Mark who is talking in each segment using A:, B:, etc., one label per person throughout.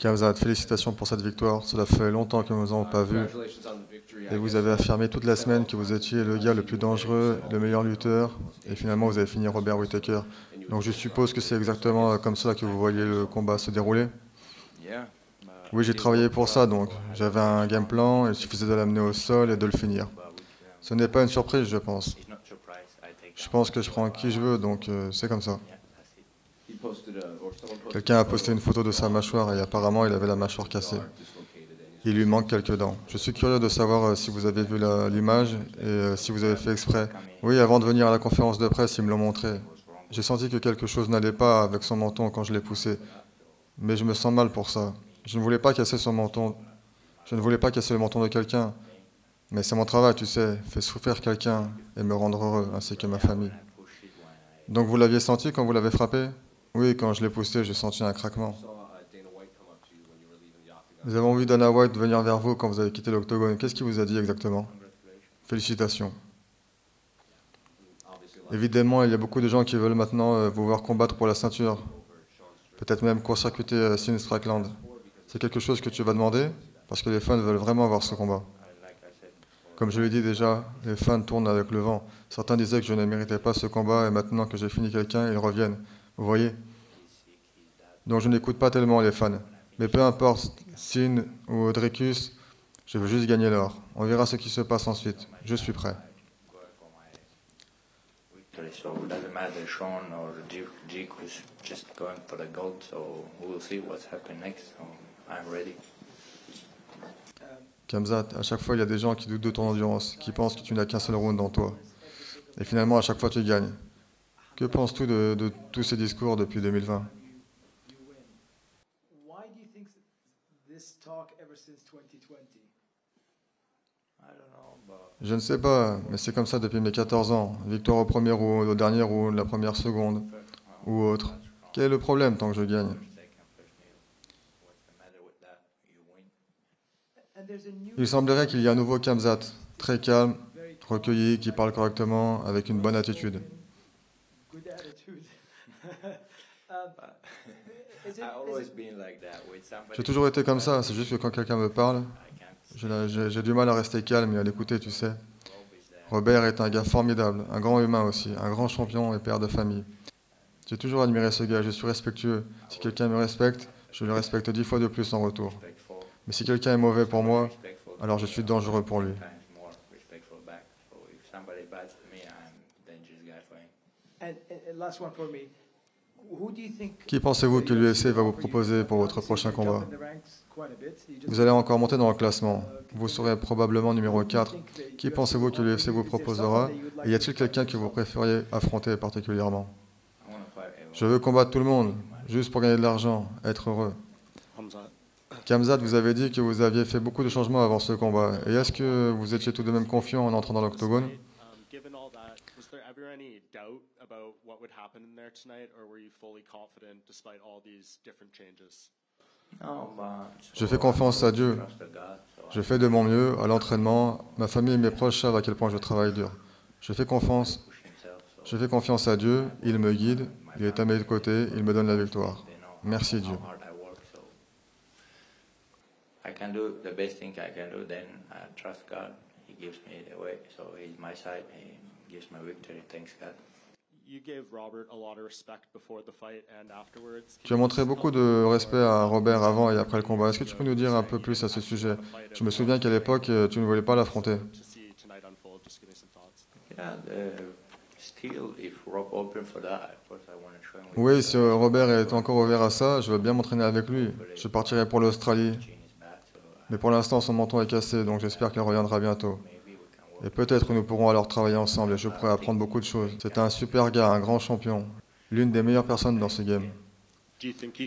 A: Khamzat, félicitations pour cette victoire. Cela fait longtemps que nous n'avons pas vu. Et vous avez affirmé toute la semaine que vous étiez le gars le plus dangereux, le meilleur lutteur. Et finalement, vous avez fini Robert Whittaker. Donc je suppose que c'est exactement comme ça que vous voyez le combat se dérouler. Oui, j'ai travaillé pour ça, donc j'avais un game plan, il suffisait de l'amener au sol et de le finir. Ce n'est pas une surprise, je pense. Je pense que je prends qui je veux, donc c'est comme ça. Quelqu'un a posté une photo de sa mâchoire et apparemment il avait la mâchoire cassée. Il lui manque quelques dents. Je suis curieux de savoir si vous avez vu l'image et si vous avez fait exprès. Oui, avant de venir à la conférence de presse, ils me l'ont montré. J'ai senti que quelque chose n'allait pas avec son menton quand je l'ai poussé. Mais je me sens mal pour ça. Je ne voulais pas casser son menton. Je ne voulais pas casser le menton de quelqu'un. Mais c'est mon travail, tu sais. Faire souffrir quelqu'un et me rendre heureux, ainsi que ma famille. Donc vous l'aviez senti quand vous l'avez frappé? Oui, quand je l'ai poussé, j'ai senti un craquement. Nous avons vu Dana White venir vers vous quand vous avez quitté l'octogone. Qu'est-ce qu'il vous a dit exactement? Félicitations. Évidemment, il y a beaucoup de gens qui veulent maintenant vous voir combattre pour la ceinture. Peut-être même court-circuiter Sean Strickland. C'est quelque chose que tu vas demander? Parce que les fans veulent vraiment voir ce combat. Comme je l'ai dit déjà, les fans tournent avec le vent. Certains disaient que je ne méritais pas ce combat et maintenant que j'ai fini quelqu'un, ils reviennent. Vous voyez? Donc je n'écoute pas tellement les fans. Mais peu importe, Sean ou Dricus, je veux juste gagner l'or. On verra ce qui se passe ensuite. Je suis prêt.
B: So it doesn't matter Sean or Jake was just going for the gold, so we'll see what's happening next. So I'm ready.
A: Khamzat, à chaque fois il y a des gens qui doutent de ton endurance, qui pensent que tu n'as qu'un seul round en toi. Et finalement à chaque fois tu gagnes. Que penses-tu de tous ces discours depuis 2020? Je ne sais pas, mais c'est comme ça depuis mes 14 ans. Victoire au premier round, au dernier round, la première seconde, ou autre. Quel est le problème tant que je gagne? Il semblerait qu'il y ait un nouveau Khamzat, très calme, recueilli, qui parle correctement, avec une bonne attitude. J'ai toujours été comme ça, c'est juste que quand quelqu'un me parle, j'ai du mal à rester calme et à l'écouter, tu sais. Robert est un gars formidable, un grand humain aussi, un grand champion et père de famille. J'ai toujours admiré ce gars, je suis respectueux. Si quelqu'un me respecte, je le respecte 10 fois de plus en retour. Mais si quelqu'un est mauvais pour moi, alors je suis dangereux pour lui. Qui pensez-vous que l'UFC va vous proposer pour votre prochain combat? Vous allez encore monter dans le classement. Vous serez probablement numéro 4. Qui pensez-vous que l'UFC vous proposera? Et y a-t-il quelqu'un que vous préfériez affronter particulièrement? Je veux combattre tout le monde, juste pour gagner de l'argent, être heureux. Khamzat, vous avez dit que vous aviez fait beaucoup de changements avant ce combat. Et est-ce que vous étiez tout de même confiant en entrant dans l'octogone? Je fais confiance à Dieu. Je fais de mon mieux à l'entraînement. Ma famille et mes proches savent à quel point je travaille dur. Je fais confiance à Dieu. Il me guide. Il est à mes côtés. Il me donne la victoire. Merci Dieu.
B: I can do the best thing I can do, then I trust God. He gives me the way, so He's my side. He gives me victory. Thanks God.
A: Tu as montré beaucoup de respect à Robert avant et après le combat. Est-ce que tu peux nous dire un peu plus à ce sujet? Je me souviens qu'à l'époque, tu ne voulais pas l'affronter. Oui, si Robert est encore ouvert à ça, je veux bien m'entraîner avec lui. Je partirai pour l'Australie. Mais pour l'instant, son menton est cassé, donc j'espère qu'il reviendra bientôt. Et peut-être nous pourrons alors travailler ensemble et je pourrai apprendre beaucoup de choses. C'est un super gars, un grand champion. L'une des meilleures personnes dans ce game.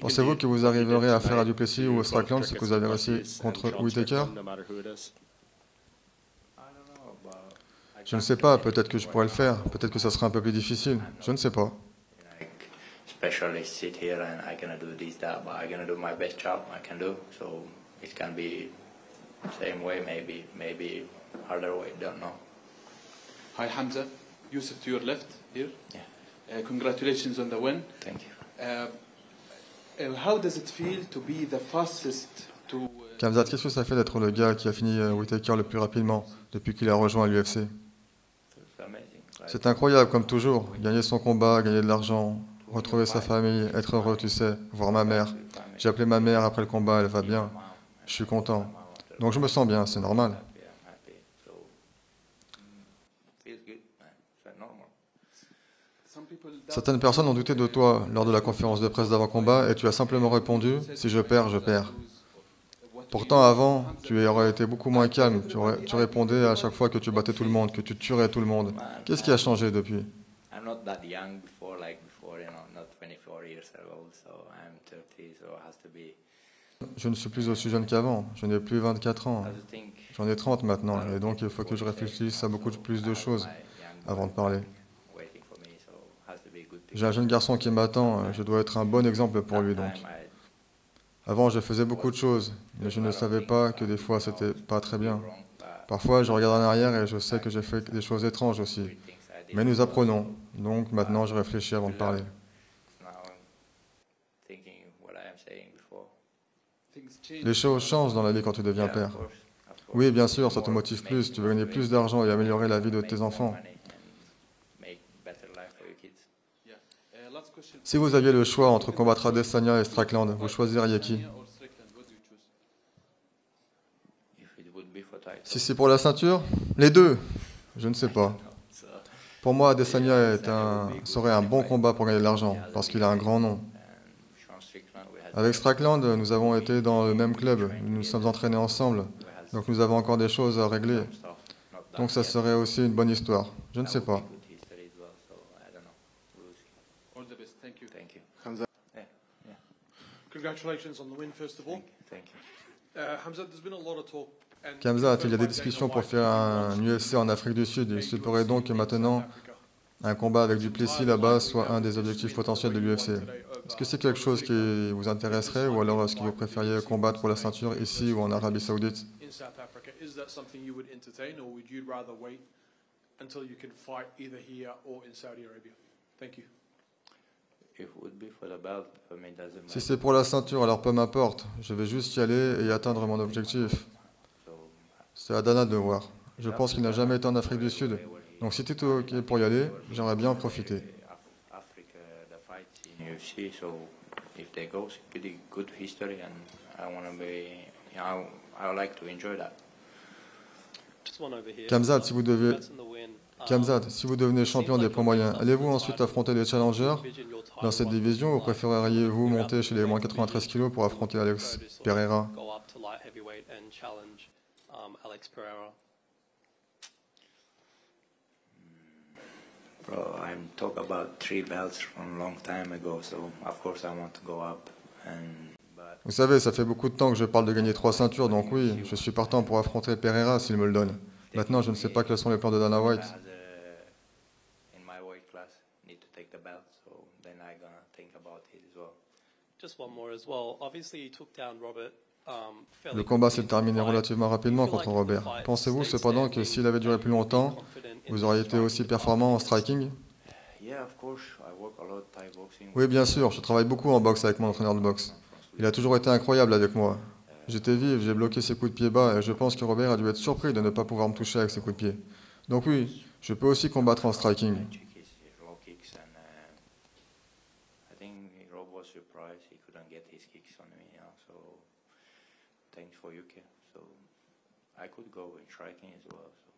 A: Pensez-vous que vous arriverez à faire à Duplessis ou au Strickland ce que vous avez réussi contre Whittaker? Je ne sais pas, peut-être que je pourrais le faire. Peut-être que ça sera un peu plus difficile. Je ne sais pas.
B: Specialists sit here and I cannot do this, that, but I'm gonna do my best job I can do. So it can be same way, maybe harder way, don't know.
C: Hi Hamza, Youssef to your left here.
B: Yeah.
C: Congratulations on the win.
B: Thank you.
C: How does it feel to be the fastest to?
A: Khamzat, qu'est-ce que ça fait d'être le gars qui a fini Whittaker le plus rapidement depuis qu'il a rejoint l'UFC?
B: It's amazing. Right?
A: C'est incroyable, comme toujours. Gagner son combat, gagner de l'argent, retrouver sa famille, être heureux, tu sais, voir ma mère. J'ai appelé ma mère après le combat, elle va bien. Je suis content. Donc je me sens bien, c'est normal.
B: I'm happy. So feels good. It's normal.
C: Some people doubt
A: Certaines personnes ont douté de toi lors de la conférence de presse d'avant-combat et tu as simplement répondu « Si je perds, je perds ». Pourtant, avant, tu aurais été beaucoup moins calme. Tu répondais à chaque fois que tu battais tout le monde, que tu tuerais tout le monde. Qu'est-ce qui a changé depuis?
B: I'm not that young before, like before, not 24 years old. So I'm 30, so it has to be.
A: Je ne suis plus aussi jeune qu'avant. Je n'ai plus 24 ans.
B: I have to think.
A: J'en ai 30 maintenant. Et donc, il faut que je réfléchisse à beaucoup plus de choses avant de parler.
B: Waiting for me, so it has to be a good
A: J'ai un jeune garçon qui m'attend. Je dois être un bon exemple pour lui, donc. Avant, je faisais beaucoup de choses, mais je ne savais pas que des fois, c'était pas très bien. Parfois, je regarde en arrière et je sais que j'ai fait des choses étranges aussi. Mais nous apprenons. Donc, maintenant, je réfléchis avant de parler.
C: things change.
A: Les choses changent dans la vie quand tu deviens père. Oui, bien sûr, ça te motive plus. Tu veux gagner plus d'argent et améliorer la vie de tes enfants.
C: Yeah. Last question.
A: Si vous aviez le choix entre combattre Adesanya et Strickland, vous choisiriez qui?
C: Or Strickland, what do you choose?
A: Si c'est pour la ceinture, les deux. Je ne sais pas. Pour moi, Adesanya serait un bon combat pour gagner de l'argent, parce qu'il a un grand nom. Avec Strickland, nous avons été dans le même club, nous nous sommes entraînés ensemble, donc nous avons encore des choses à régler. Donc ça serait aussi une bonne histoire. Je ne sais pas.
C: All the best. Thank you.
B: Thank you.
D: Hamza,
E: Congratulations on the win, first of all.
B: Thank you.
E: Hamza, there's been a lot of talk. and
A: Khamzat, il y a des
E: fight
A: discussions
E: Dana
A: pour
E: White
A: faire un
E: last
A: UFC en Afrique du Sud. Il se pourrait donc que maintenant,
E: South Africa.
A: un combat avec du Plessis là-bas soit un des objectifs potentiels de l'UFC. Est-ce que c'est quelque chose qui vous intéresserait ou alors est-ce que vous préfériez combattre pour la ceinture ici ou en Arabie Saoudite?
E: In South Africa, is that something you would entertain, or would you rather wait until you can fight either here or in Saudi Arabia? Thank you.
B: If it would be for the belt, for me, it doesn't
A: Si
B: matter.
A: c'est pour la ceinture, alors peu m'importe. Je vais juste y aller et atteindre mon objectif.
B: So,
A: C'est à Dana de voir. Je pense qu'il n'a jamais été en Afrique du Sud. Donc si tu es OK pour y aller, j'aimerais bien en profiter.
B: Africa, the fights in UFC, so if they go, it's pretty good history, and I want to be, I would like to enjoy that.
F: Just one over here.
A: Khamzat, si vous deviez...
F: Congrats on the win.
A: Khamzat, si vous devenez champion des poids moyens, allez-vous ensuite affronter des challengers
F: Envision your title
A: dans cette
F: one
A: division ou
F: fight.
A: préféreriez-vous monter chez les moins 93 kg pour affronter Alex Pereira?
F: Go up to light heavyweight and challenge Alex Pereira.
B: Bro, I'm talk about 3 belts from a long time ago, so of course I want to go up. But
A: Vous savez, ça fait beaucoup de temps que je parle de gagner 3 ceintures, donc oui, je suis partant pour affronter Pereira s'il me le donne. Maintenant, je ne sais pas quels sont les plans de Dana White.
B: in my weight class, need to take the belt, so then I gonna think about it as well.
F: Just one more as well. Obviously, you took down Robert. Fairly
A: Le combat s'est
F: quickly
A: terminé
F: in the fight.
A: relativement rapidement contre Robert. Pensez-vous cependant que s'il avait duré plus longtemps, vous auriez été aussi performant en striking?
B: Yeah, of course, I work a lot Thai boxing.
A: Oui, bien sûr, je travaille beaucoup en boxe avec mon entraîneur de boxe. Il a toujours été incroyable avec moi. J'étais vif, j'ai bloqué ses coups de pied bas et je pense que Robert a dû être surpris de ne pas pouvoir me toucher avec ses coups de pied. Donc oui, je peux aussi combattre en striking.
B: I check his low kicks, and I think Rob was surprised he couldn't get his kicks on me. So thanks for UK. So I could go in striking as well. So